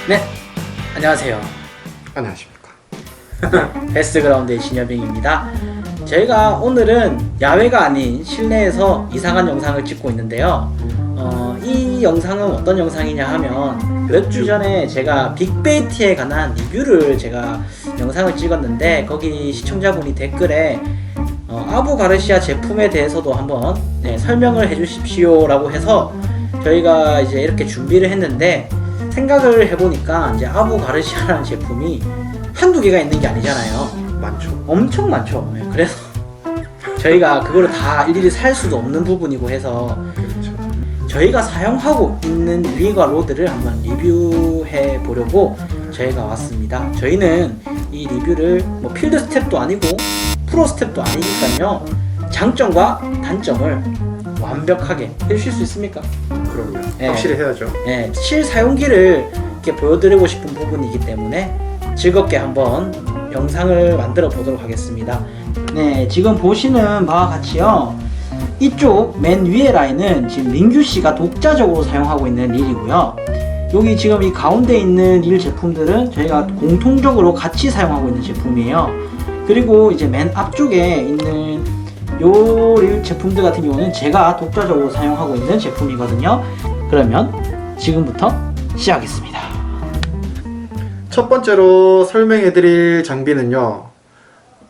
네, 안녕하세요. 안녕하십니까. 베스트그라운드의 진여빙입니다. 저희가 오늘은 야외가 아닌 실내에서 이상한 영상을 찍고 있는데요. 이 영상은 어떤 영상이냐 하면 몇 주 전에 제가 빅베이트에 관한 리뷰를 제가 영상을 찍었는데 거기 시청자분이 댓글에 아부 가르시아 제품에 대해서도 한번 설명을 해주십시오 라고 해서 저희가 이제 이렇게 준비를 했는데, 생각을 해보니까 이제 아부 가르시아라는 제품이 한두 개가 있는 게 아니잖아요. 많죠. 엄청 많죠. 그래서 저희가 그거를 다 일일이 살 수도 없는 부분이고 해서 그렇죠. 저희가 사용하고 있는 릴과 로드를 한번 리뷰해 보려고 저희가 왔습니다. 저희는 이 리뷰를 뭐 필드 스텝도 아니고 프로 스텝도 아니니까요, 장점과 단점을 완벽하게 해주실 수 있습니까? 그럼요. 네. 확실히 해야죠. 네, 실사용기를 이렇게 보여드리고 싶은 부분이기 때문에 즐겁게 한번 영상을 만들어 보도록 하겠습니다. 네, 지금 보시는 바와 같이요, 이쪽 맨 위에 라인은 지금 민규씨가 독자적으로 사용하고 있는 릴이고요, 여기 지금 이 가운데 있는 릴 제품들은 저희가 공통적으로 같이 사용하고 있는 제품이에요. 그리고 이제 맨 앞쪽에 있는 요 릴 제품들 같은 경우는 제가 독자적으로 사용하고 있는 제품이거든요. 그러면 지금부터 시작하겠습니다. 첫 번째로 설명해드릴 장비는요,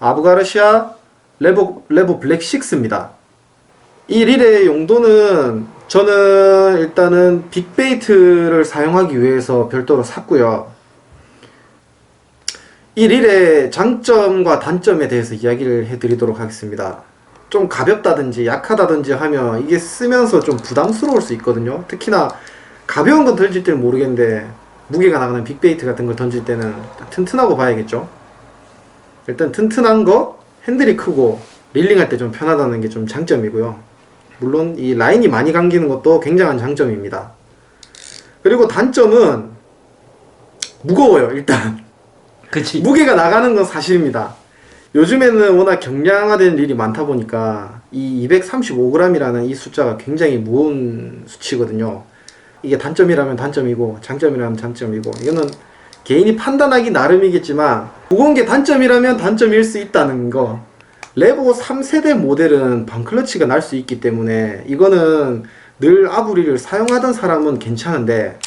아부가르시아 레보 블랙 6입니다. 이 릴의 용도는 저는 일단은 빅베이트를 사용하기 위해서 별도로 샀고요. 이 릴의 장점과 단점에 대해서 이야기를 해드리도록 하겠습니다. 좀 가볍다든지 약하다든지 하면 이게 쓰면서 좀 부담스러울 수 있거든요. 특히나 가벼운 건 던질 때는 모르겠는데 무게가 나가는 빅베이트 같은 걸 던질 때는 튼튼하고 봐야겠죠. 일단 튼튼한 거, 핸들이 크고 릴링할 때 좀 편하다는 게 좀 장점이고요. 물론 이 라인이 많이 감기는 것도 굉장한 장점입니다. 그리고 단점은 무거워요. 일단 그치. 무게가 나가는 건 사실입니다. 요즘에는 워낙 경량화된 릴이 많다 보니까 이 235g이라는 이 숫자가 굉장히 무거운 수치거든요. 이게 단점이라면 단점이고 장점이라면 장점이고, 이거는 개인이 판단하기 나름이겠지만 무거운 게 단점이라면 단점일 수 있다는 거. 레보 3세대 모델은 반클러치가 날 수 있기 때문에 이거는 늘 아부리를 사용하던 사람은 괜찮은데,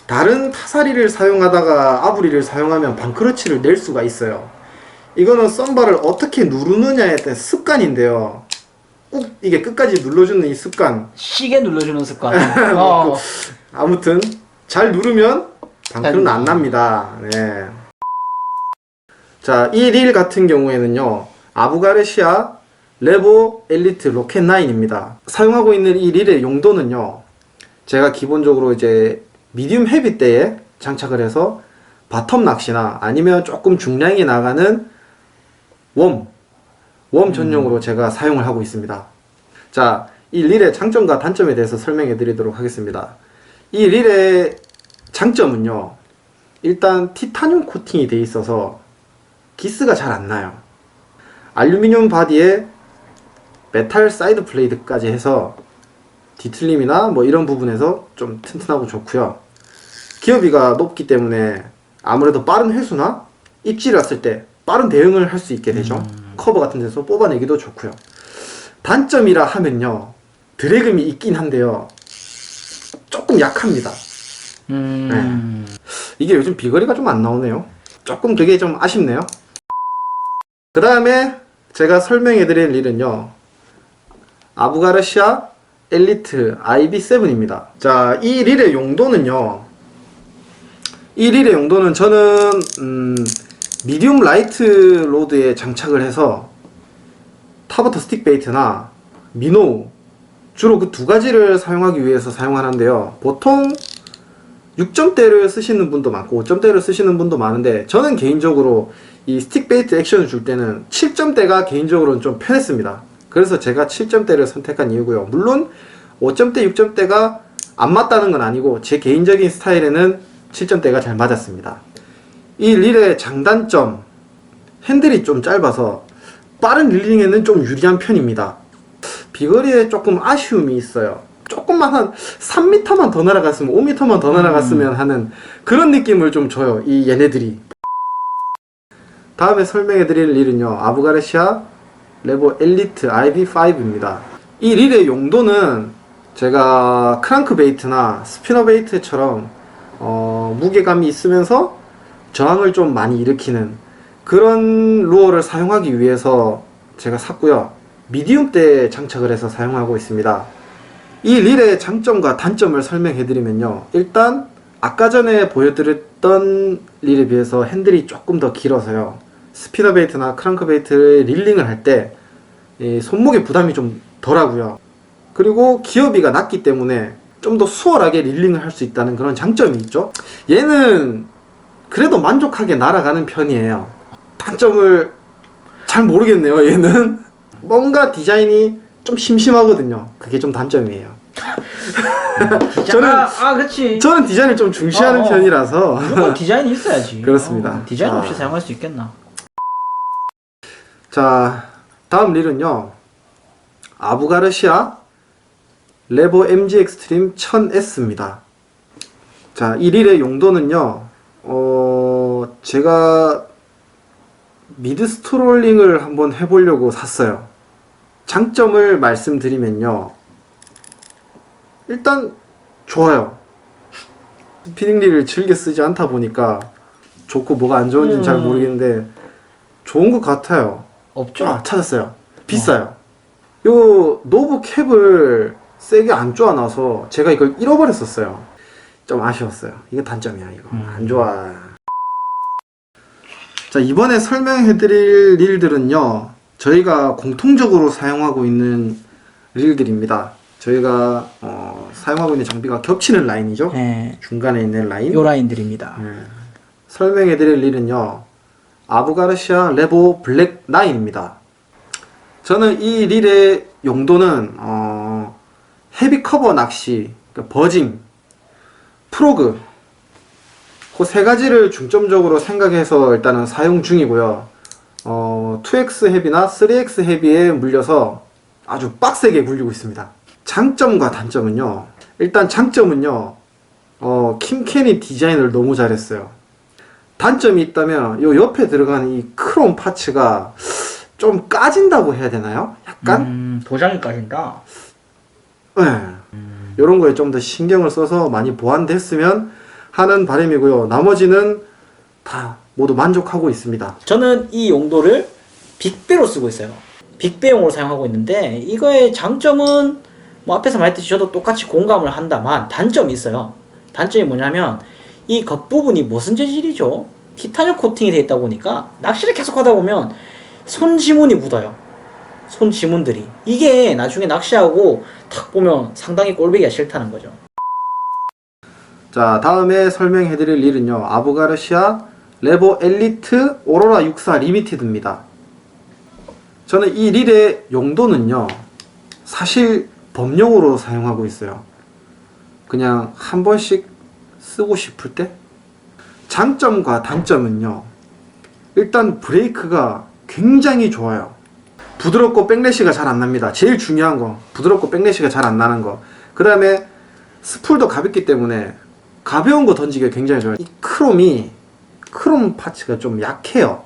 다른 타사리를 사용하다가 아부리를 사용하면 반클러치를 낼 수가 있어요. 이거는 썸바를 어떻게 누르느냐에 대한 습관인데요. 꼭 이게 끝까지 눌러주는 이 습관. 시계 눌러주는 습관. 아무튼 잘 누르면 방클은 안 납니다. 네. 자, 이 릴 같은 경우에는요, 아부가르시아 레보 엘리트 로켓 9입니다. 사용하고 있는 이 릴의 용도는요, 제가 기본적으로 이제 미디움 헤비 때에 장착을 해서 바텀 낚시나 아니면 조금 중량이 나가는 웜 전용으로 제가 사용을 하고 있습니다. 자, 이 릴의 장점과 단점에 대해서 설명해 드리도록 하겠습니다. 이 릴의 장점은요, 일단 티타늄 코팅이 되어 있어서 기스가 잘 안 나요. 알루미늄 바디에 메탈 사이드 플레이트까지 해서 뒤틀림이나 뭐 이런 부분에서 좀 튼튼하고 좋고요. 기어비가 높기 때문에 아무래도 빠른 회수나 입질을 왔을 때 빠른 대응을 할 수 있게 되죠. 커버 같은 데서 뽑아내기도 좋고요. 단점이라 하면요, 드래그이 있긴 한데요, 조금 약합니다. 네. 이게 요즘 비거리가 좀 안 나오네요. 조금 그게 좀 아쉽네요. 그 다음에 제가 설명해드릴 릴은요, 아부가르시아 엘리트 IB7입니다. 자, 이 릴의 용도는요, 저는 미디움 라이트 로드에 장착을 해서 타버터 스틱 베이트나 미노우, 주로 그 두 가지를 사용하기 위해서 사용하는데요, 보통 6점대를 쓰시는 분도 많고 5점대를 쓰시는 분도 많은데, 저는 개인적으로 이 스틱 베이트 액션을 줄 때는 7점대가 개인적으로는 좀 편했습니다. 그래서 제가 7점대를 선택한 이유고요. 물론 5점대, 6점대가 안 맞다는 건 아니고 제 개인적인 스타일에는 7점대가 잘 맞았습니다. 이 릴의 장단점, 핸들이 좀 짧아서 빠른 릴링에는 좀 유리한 편입니다. 비거리에 조금 아쉬움이 있어요. 조금만 한 3m만 더 날아갔으면 5m만 더 날아갔으면 하는 그런 느낌을 좀 줘요. 이 얘네들이. 다음에 설명해 드릴 릴은요. 아부가르시아 레보 엘리트 IB5입니다. 이 릴의 용도는 제가 크랑크베이트나 스피너베이트처럼 무게감이 있으면서 저항을 좀 많이 일으키는 그런 루어를 사용하기 위해서 제가 샀고요. 미디움대에 장착을 해서 사용하고 있습니다. 이 릴의 장점과 단점을 설명해 드리면요. 일단 아까 전에 보여드렸던 릴에 비해서 핸들이 조금 더 길어서요. 스피너베이트나 크랑크베이트를 릴링을 할 때 손목에 부담이 좀 덜하고요. 그리고 기어비가 낮기 때문에 좀 더 수월하게 릴링을 할 수 있다는 그런 장점이 있죠. 얘는 그래도 만족하게 날아가는 편이에요. 단점을 잘 모르겠네요. 얘는 뭔가 디자인이 좀 심심하거든요. 그게 좀 단점이에요. 그렇지. 저는 디자인을 좀 중시하는 편이라서 무조건 디자인이 있어야지. 그렇습니다. 디자인 없이 자. 사용할 수 있겠나? 자, 다음 릴은요. 아부가르시아 레보 MG 엑스트림 1000S입니다. 자, 이 릴의 용도는요. 제가 미드 스트롤링을 한번 해보려고 샀어요. 장점을 말씀드리면요. 일단 좋아요. 스피닝 릴을 즐겨 쓰지 않다 보니까 좋고 뭐가 안 좋은지는 잘 모르겠는데 좋은 것 같아요. 없죠? 아, 찾았어요. 비싸요. 요 노브 캡을 세게 안 쪼아놔서 제가 이걸 잃어버렸었어요. 좀 아쉬웠어요. 이게 단점이야. 이거 안 좋아. 자, 이번에 설명해드릴 릴들은요, 저희가 공통적으로 사용하고 있는 릴들입니다. 저희가 사용하고 있는 장비가 겹치는 라인이죠. 네. 중간에 있는 라인. 요 라인들입니다. 설명해드릴 릴은요, 아부가르시아 레보 블랙 9입니다. 저는 이 릴의 용도는 헤비 커버 낚시, 그러니까 버징, 프로그 그 세 가지를 중점적으로 생각해서 일단은 사용 중이고요. 2X 헤비나 3X 헤비에 물려서 아주 빡세게 물리고 있습니다. 장점과 단점은요. 일단 장점은요. 킴캐니 디자인을 너무 잘했어요. 단점이 있다면 요 옆에 들어가는 이 크롬 파츠가 좀 까진다고 해야 되나요? 약간? 도장이 까진다? 네. 요런 거에 좀 더 신경을 써서 많이 보완됐으면 하는 바람이고요. 나머지는 다 모두 만족하고 있습니다. 저는 이 용도를 빅배로 쓰고 있어요. 빅배용으로 사용하고 있는데 이거의 장점은 뭐 앞에서 말했듯이 저도 똑같이 공감을 한다만 단점이 있어요. 단점이 뭐냐면 이 겉부분이 무슨 재질이죠? 티타늄 코팅이 되어 있다 보니까 낚시를 계속 하다 보면 손 지문이 묻어요. 손 지문들이. 이게 나중에 낚시하고 탁 보면 상당히 꼴보기가 싫다는 거죠. 자, 다음에 설명해드릴 릴은요. 아부가르시아 레보 엘리트 오로라 64 리미티드입니다. 저는 이 릴의 용도는요. 사실 범용으로 사용하고 있어요. 그냥 한 번씩 쓰고 싶을 때. 장점과 단점은요. 일단 브레이크가 굉장히 좋아요. 부드럽고 백래시가 잘 안 납니다. 제일 중요한 거. 부드럽고 백래시가 잘 안 나는 거. 그 다음에 스풀도 가볍기 때문에 가벼운 거 던지기가 굉장히 좋아요. 이 크롬 파츠가 좀 약해요.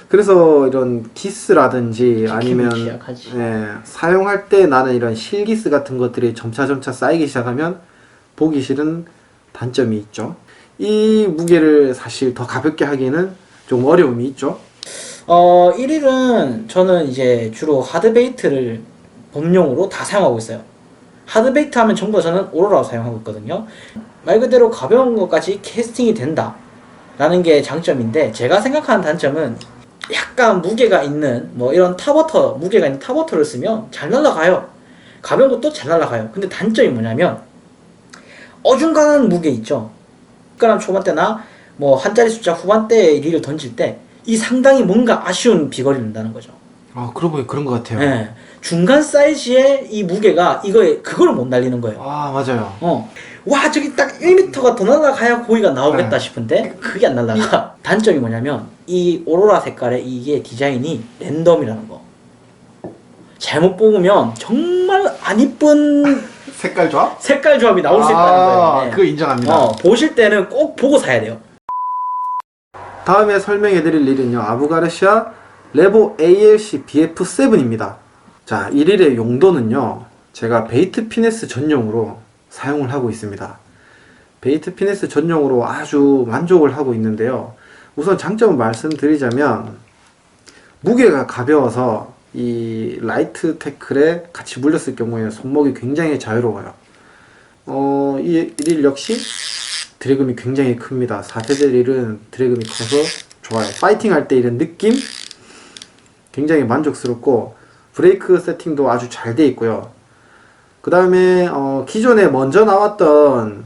그래서 이런 기스라든지 아니면 사용할 때 나는 이런 실기스 같은 것들이 점차 쌓이기 시작하면 보기 싫은 단점이 있죠. 이 무게를 사실 더 가볍게 하기에는 좀 어려움이 있죠. 1일은 저는 이제 주로 하드베이트를 범용으로 다 사용하고 있어요. 하드베이트 하면 전부 다 저는 오로라 사용하고 있거든요. 말 그대로 가벼운 것까지 캐스팅이 된다 라는 게 장점인데, 제가 생각하는 단점은 약간 무게가 있는 뭐 이런 탑워터, 무게가 있는 탑워터를 쓰면 잘 날아가요. 가벼운 것도 잘 날아가요. 근데 단점이 뭐냐면 어중간한 무게 있죠. 중간한 초반대나 뭐 한 자리 숫자 후반대에 릴을 던질 때 이 상당히 뭔가 아쉬운 비거리를 낸다는 거죠. 그러고 보니 그런 것 같아요. 네. 중간 사이즈의 이 무게가 그걸 못 날리는 거예요. 맞아요. 와, 저기 딱 1m가 더 날아가야 고기가 나오겠다 싶은데 그게 안 날아가. 단점이 뭐냐면 이 오로라 색깔의 이게 디자인이 랜덤이라는 거. 잘못 뽑으면 정말 안 이쁜 색깔 조합? 색깔 조합이 나올 수 있다는 거예요. 네. 그거 인정합니다. 보실 때는 꼭 보고 사야 돼요. 다음에 설명해드릴 릴은요, 아부가르시아 레보 ALC BF7입니다. 자, 이 릴의 용도는요, 제가 베이트 피네스 전용으로 사용을 하고 있습니다. 베이트 피네스 전용으로 아주 만족을 하고 있는데요. 우선 장점을 말씀드리자면 무게가 가벼워서 이 라이트 태클에 같이 물렸을 경우에 손목이 굉장히 자유로워요. 이 릴 역시 드래그이 굉장히 큽니다. 4세대 릴은 드래그이 커서 좋아요. 파이팅 할 때 이런 느낌 굉장히 만족스럽고 브레이크 세팅도 아주 잘 돼 있고요. 그 다음에 기존에 먼저 나왔던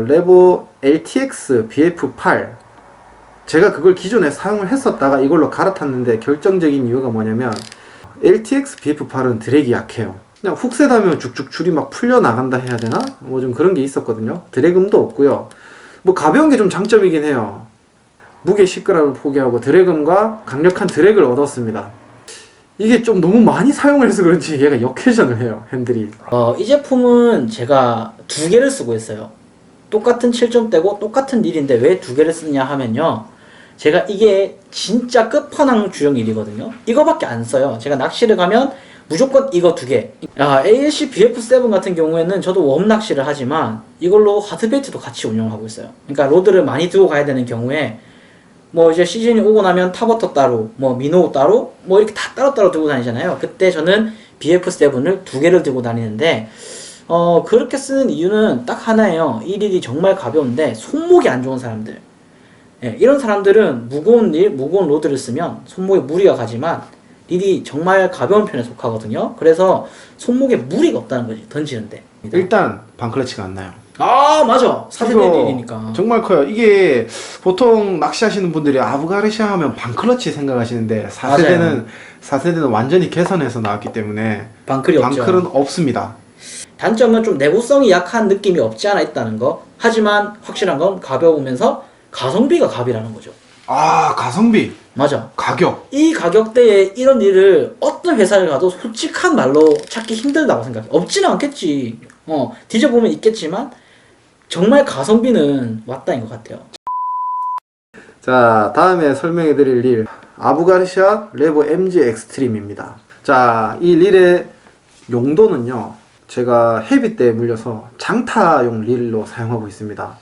레보 LTX BF8, 제가 그걸 기존에 사용을 했었다가 이걸로 갈아탔는데 결정적인 이유가 뭐냐면 LTX BF8은 드랙이 약해요. 그냥 훅 세다면 쭉쭉 줄이 막 풀려 나간다 해야 되나? 뭐 좀 그런 게 있었거든요. 드래그도 없고요. 뭐 가벼운 게 좀 장점이긴 해요. 무게 10g을 포기하고 드래그과 강력한 드랙을 얻었습니다. 이게 좀 너무 많이 사용을 해서 그런지 얘가 역회전을 해요, 핸들이. 이 제품은 제가 두 개를 쓰고 있어요. 똑같은 7점대고 똑같은 릴인데 왜 두 개를 쓰냐 하면요, 제가 이게 진짜 끝판왕 주형 릴이거든요. 이거밖에 안 써요. 제가 낚시를 가면 무조건 이거 두 개. ALC BF7 같은 경우에는 저도 웜 낚시를 하지만 이걸로 하드베이트도 같이 운영하고 있어요. 그러니까 로드를 많이 들고 가야 되는 경우에 뭐 이제 시즌이 오고 나면 타버터 따로, 뭐 미노우 따로, 뭐 이렇게 다 따로따로 들고 다니잖아요. 그때 저는 BF7을 두 개를 들고 다니는데 그렇게 쓰는 이유는 딱 하나예요. 이 릴이 정말 가벼운데 손목이 안 좋은 사람들, 이런 사람들은 무거운 릴, 무거운 로드를 쓰면 손목에 무리가 가지만 릴이 정말 가벼운 편에 속하거든요. 그래서 손목에 무리가 없다는 거지, 던지는데. 일단 반클러치가 안 나요. 맞아. 4세대 릴이니까 정말 커요. 이게 보통 낚시하시는 분들이 아부가르시아 하면 반클러치 생각하시는데 4세대는 완전히 개선해서 나왔기 때문에 방클이 없죠. 방클은 없습니다. 단점은 좀 내구성이 약한 느낌이 없지 않아 있다는 거. 하지만 확실한 건 가벼우면서 가성비가 갑이라는 거죠. 가성비, 맞아. 가격. 이 가격대에 이런 일을 어떤 회사를 가도 솔직한 말로 찾기 힘들다고 생각해. 없지는 않겠지. 뒤져보면 있겠지만 정말 가성비는 왔다인 것 같아요. 자, 다음에 설명해드릴 릴 아부가르시아 레보 MG 엑스트림입니다. 자, 이 릴의 용도는요, 제가 헤비 때에 물려서 장타용 릴로 사용하고 있습니다.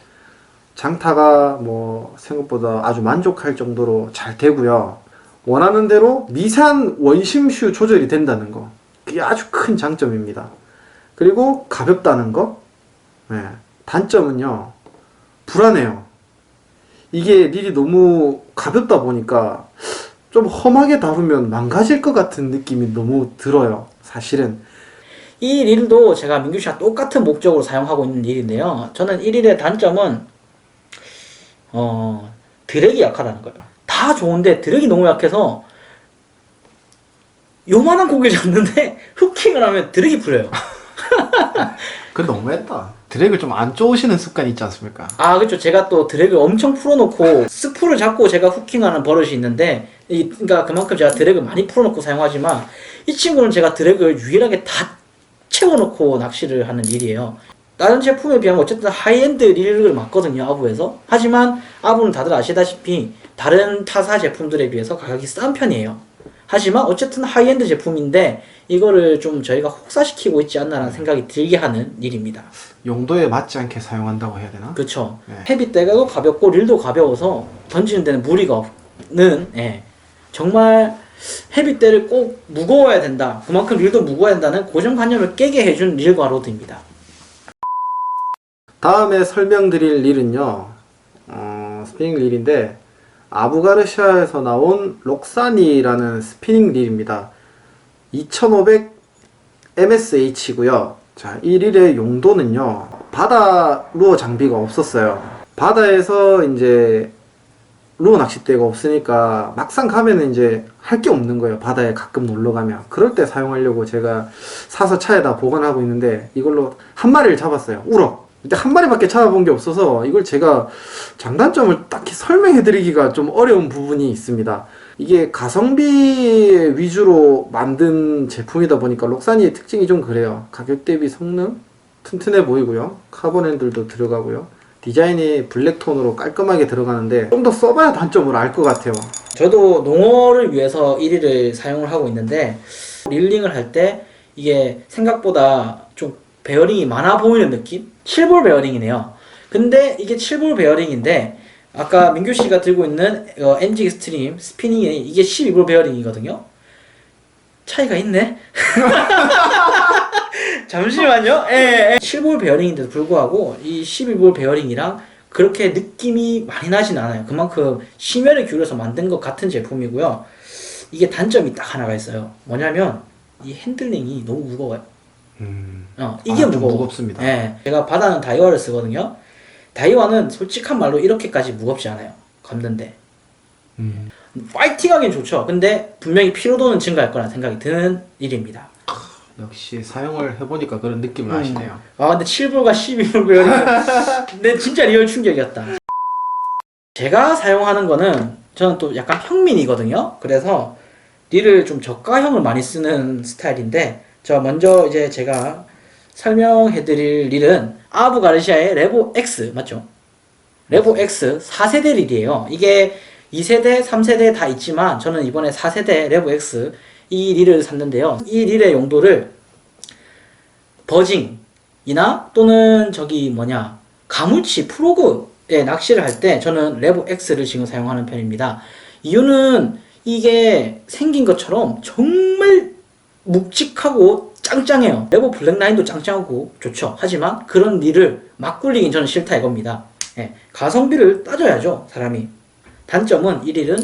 장타가 뭐 생각보다 아주 만족할 정도로 잘 되고요. 원하는 대로 미세한 원심슈 조절이 된다는 거, 그게 아주 큰 장점입니다. 그리고 가볍다는 거. 단점은요, 불안해요. 이게 릴이 너무 가볍다 보니까 좀 험하게 다루면 망가질 것 같은 느낌이 너무 들어요, 사실은. 이 릴도 제가 민규씨와 똑같은 목적으로 사용하고 있는 릴인데요. 저는 이 릴의 단점은 드랙이 약하다는 거예요. 다 좋은데 드랙이 너무 약해서 요만한 고기를 잡는데 후킹을 하면 드랙이 풀려요. 그건 너무했다. 드랙을 좀 안 쪼으시는 습관이 있지 않습니까? 그렇죠. 제가 또 드랙을 엄청 풀어놓고 스프를 잡고 제가 후킹하는 버릇이 있는데, 그러니까 그만큼 제가 드랙을 많이 풀어놓고 사용하지만 이 친구는 제가 드랙을 유일하게 다 채워놓고 낚시를 하는 릴이에요. 다른 제품에 비하면 어쨌든 하이엔드 릴을 맞거든요, 아부에서. 하지만 아부는 다들 아시다시피 다른 타사 제품들에 비해서 가격이 싼 편이에요. 하지만 어쨌든 하이엔드 제품인데 이거를 좀 저희가 혹사시키고 있지 않나라는 생각이 들게 하는 릴입니다. 용도에 맞지 않게 사용한다고 해야 되나? 그렇죠. 헤비 때가도 가볍고 릴도 가벼워서 던지는 데는 무리가 없는, 정말 헤비 때를 꼭 무거워야 된다, 그만큼 릴도 무거워야 된다는 고정관념을 깨게 해준 릴과 로드입니다. 다음에 설명드릴 릴은요, 스피닝 릴인데 아부가르시아에서 나온 록사니라는 스피닝 릴입니다. 2500 MSH고요. 자, 이 릴의 용도는요, 바다 루어 장비가 없었어요. 바다에서 이제 루어 낚싯대가 없으니까 막상 가면은 이제 할 게 없는 거예요. 바다에 가끔 놀러 가면. 그럴 때 사용하려고 제가 사서 차에다 보관하고 있는데 이걸로 한 마리를 잡았어요. 우럭. 근데 한 마리밖에 잡아본 게 없어서 이걸 제가 장단점을 딱히 설명해 드리기가 좀 어려운 부분이 있습니다. 이게 가성비 위주로 만든 제품이다 보니까 록사니의 특징이 좀 그래요. 가격 대비 성능 튼튼해 보이고요. 카본 핸들도 들어가고요. 디자인이 블랙톤으로 깔끔하게 들어가는데 좀 더 써봐야 단점을 알 것 같아요. 저도 농어를 위해서 1위를 사용을 하고 있는데 릴링을 할 때 이게 생각보다 좀 베어링이 많아 보이는 느낌? 7볼 베어링이네요. 근데 이게 7볼 베어링인데 아까 민규 씨가 들고 있는 NG 익스트림 스피닝이 이게 12볼 베어링이거든요. 차이가 있네. 잠시만요. 예. 7볼 베어링인데도 불구하고 이 12볼 베어링이랑 그렇게 느낌이 많이 나진 않아요. 그만큼 심혈을 기울여서 만든 것 같은 제품이고요. 이게 단점이 딱 하나가 있어요. 뭐냐면 이 핸들링이 너무 무거워요. 이게 좀 무거워. 무겁습니다. 예. 제가 바다는 다이와를 쓰거든요. 다이와는 솔직한 말로 이렇게까지 무겁지 않아요. 감는데. 파이팅하기는 좋죠. 근데 분명히 피로도는 증가할 거라는 생각이 드는 일입니다. 역시 사용을 해보니까 그런 느낌을 아시네요. 아 근데 7불과 12불 베어링 근데 진짜 리얼 충격이었다. 제가 사용하는 거는 저는 또 약간 평민이거든요. 그래서 릴을 좀 저가형을 많이 쓰는 스타일인데 저 먼저 이제 제가 설명해드릴 릴은 아부 가르시아의 레보 X 맞죠? 레보 X 4세대 릴이에요. 이게 2세대, 3세대 다 있지만 저는 이번에 4세대 레보 X 이 릴을 샀는데요. 이 릴의 용도를 버징이나 또는 가물치 프로그에 낚시를 할 때 저는 레보 X를 지금 사용하는 편입니다. 이유는 이게 생긴 것처럼 정말 묵직하고 짱짱해요. 레보 블랙라인도 짱짱하고 좋죠. 하지만 그런 릴을 막 굴리긴 저는 싫다 이겁니다. 예, 가성비를 따져야죠 사람이. 단점은 이 릴은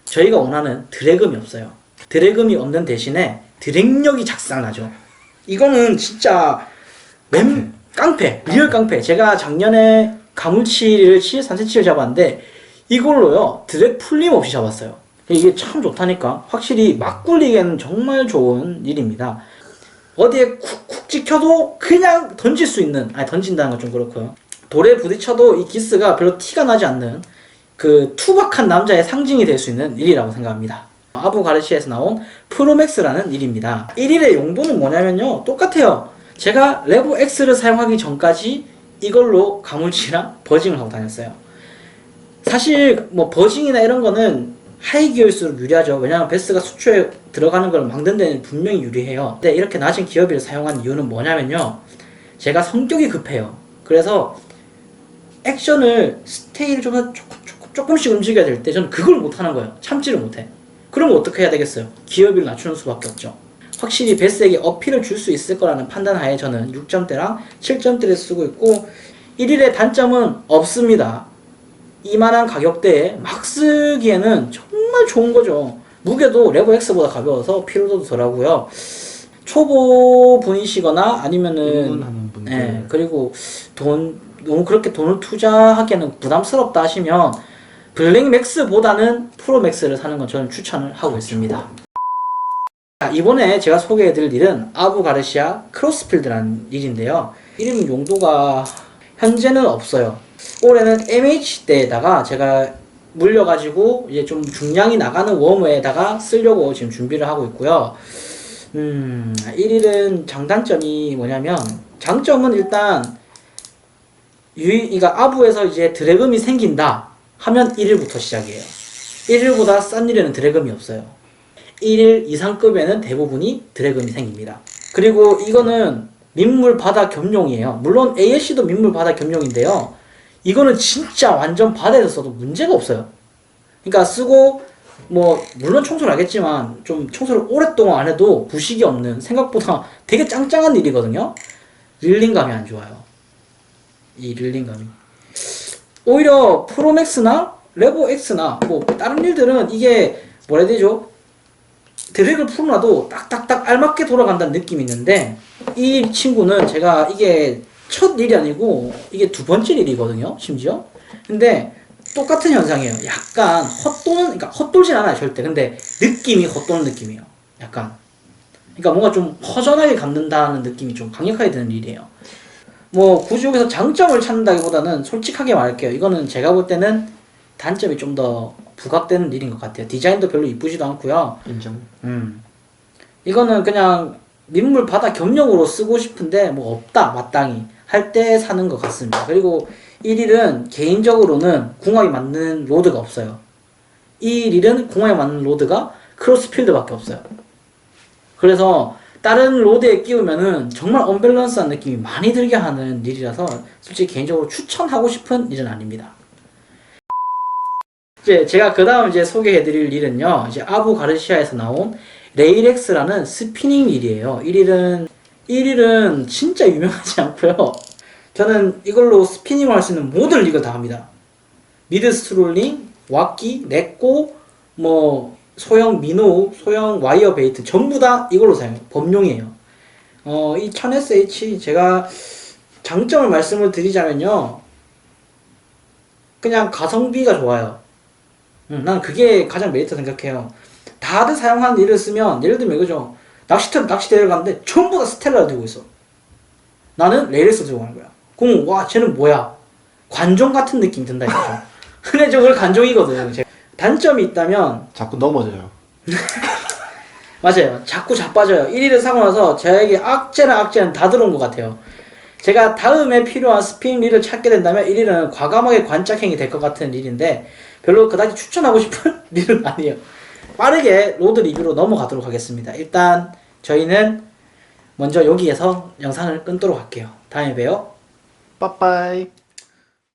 저희가 원하는 드래금이 없어요. 드래금이 없는 대신에 드랙력이 작살나죠. 이거는 진짜 깡패, 리얼 깡패. 제가 작년에 가물치를 73cm를 잡았는데 이걸로요 드랙 풀림 없이 잡았어요. 이게 참 좋다니까. 확실히 막 굴리기에는 정말 좋은 일입니다. 어디에 쿡쿡 찍혀도 그냥 던질 수 있는, 아니 던진다는 건 좀 그렇고요. 돌에 부딪혀도 이 기스가 별로 티가 나지 않는 그 투박한 남자의 상징이 될 수 있는 일이라고 생각합니다. 아부 가르시아에서 나온 프로맥스라는 일입니다. 1일의 용도는 뭐냐면요 똑같아요. 제가 레보 X를 사용하기 전까지 이걸로 가물치랑 버징을 하고 다녔어요. 사실 뭐 버징이나 이런 거는 하이 기어일수록 유리하죠. 왜냐하면 베스가 수초에 들어가는 걸 막는 데는 분명히 유리해요. 근데 이렇게 낮은 기어비를 사용한 이유는 뭐냐면요 제가 성격이 급해요. 그래서 액션을 스테이를 조금씩 움직여야 될 때 저는 그걸 못하는 거예요. 참지를 못해. 그러면 어떻게 해야 되겠어요? 기어비를 낮추는 수밖에 없죠. 확실히 베스에게 어필을 줄 수 있을 거라는 판단하에 저는 6점대랑 7점대를 쓰고 있고 1일의 단점은 없습니다. 이만한 가격대에 막 쓰기에는 정말 좋은 거죠. 무게도 레보 X보다 가벼워서 피로도도 덜하고요. 초보 분이시거나 아니면은 입문하는 분들. 예, 그리고 너무 그렇게 돈을 투자하기에는 부담스럽다 하시면 블랙맥스보다는 프로맥스를 사는 건 저는 추천을 하고 있습니다. 자, 이번에 제가 소개해드릴 릴은 아부 가르시아 크로스필드라는 릴인데요. 이름 용도가 현재는 없어요. 올해는 MH대에다가 제가 물려가지고 이제 좀 중량이 나가는 웜웨에다가 쓰려고 지금 준비를 하고 있고요. 이 릴은 장단점이 뭐냐면 장점은 일단 그러니까 아부에서 이제 드래금이 생긴다 하면 1일부터 시작이에요. 1일보다 싼 릴에는 드래금이 없어요. 1일 이상급에는 대부분이 드래금이 생깁니다. 그리고 이거는 민물 바다 겸용이에요. 물론 ASC도 민물 바다 겸용인데요. 이거는 진짜 완전 바다에서 써도 문제가 없어요. 그러니까 쓰고 뭐 물론 청소를 하겠지만 좀 청소를 오랫동안 안 해도 부식이 없는 생각보다 되게 짱짱한 릴이거든요. 릴링감이 안 좋아요. 이 릴링감이. 오히려 프로맥스나 레보 X나 뭐 다른 릴들은 이게 뭐라 해야 되죠? 드랙을 풀어놔도 딱딱딱 알맞게 돌아간다는 느낌이 있는데 이 친구는 제가 이게 첫 릴이 아니고 이게 두 번째 릴이거든요 심지어. 근데 똑같은 현상이에요. 약간 그러니까 헛돌진 않아요 절대. 근데 느낌이 헛도는 느낌이에요. 약간 그러니까 뭔가 좀 허전하게 감는다는 느낌이 좀 강력하게 드는 릴이에요. 뭐 굳이 여기서 장점을 찾는다기보다는 솔직하게 말할게요. 이거는 제가 볼 때는 단점이 좀 더 부각되는 릴인 것 같아요. 디자인도 별로 이쁘지도 않고요. 인정. 이거는 그냥 민물 바다 겸용으로 쓰고 싶은데 뭐 없다 마땅히 할 때 사는 것 같습니다. 그리고 이 릴은 개인적으로는 궁합이 맞는 로드가 없어요. 이 릴은 궁합이 맞는 로드가 크로스필드밖에 없어요. 그래서 다른 로드에 끼우면은 정말 언밸런스한 느낌이 많이 들게 하는 릴이라서 솔직히 개인적으로 추천하고 싶은 릴은 아닙니다. 이제 제가 그 다음 이제 소개해드릴 릴은요, 이제 아부 가르시아에서 나온 레이렉스라는 스피닝 릴이에요. 이 릴은 진짜 유명하지 않고요. 저는 이걸로 스피닝을 할 수 있는 모든 릭을 다 합니다. 미드 스트롤링, 왁기, 렉고, 뭐 소형 미노, 소형 와이어 베이트 전부 다 이걸로 사용해요. 범용이에요. 이 1000SH 제가 장점을 말씀을 드리자면요, 그냥 가성비가 좋아요. 난 그게 가장 메리트 생각해요. 다들 사용하는 릴을 쓰면, 예를 들면 이거죠. 낚시대를 갔는데 전부 다 스텔라를 들고 있어. 나는 레이렉스 들고 가는 거야. 그럼 와 쟤는 뭐야? 관종 같은 느낌이 든다 이거죠. 근데 저걸 관종이거든. 단점이 있다면 자꾸 넘어져요. 맞아요. 자꾸 자빠져요. 1위를 사고 나서 저에게 악재는 다 들어온 것 같아요. 제가 다음에 필요한 스피닝 릴을 찾게 된다면 1위는 과감하게 관짝행이 될 것 같은 릴인데 별로 그다지 추천하고 싶은 릴은 아니에요. 빠르게 로드 리뷰로 넘어가도록 하겠습니다. 일단 저희는 먼저 여기에서 영상을 끊도록 할게요. 다음에 봬요. 빠빠이.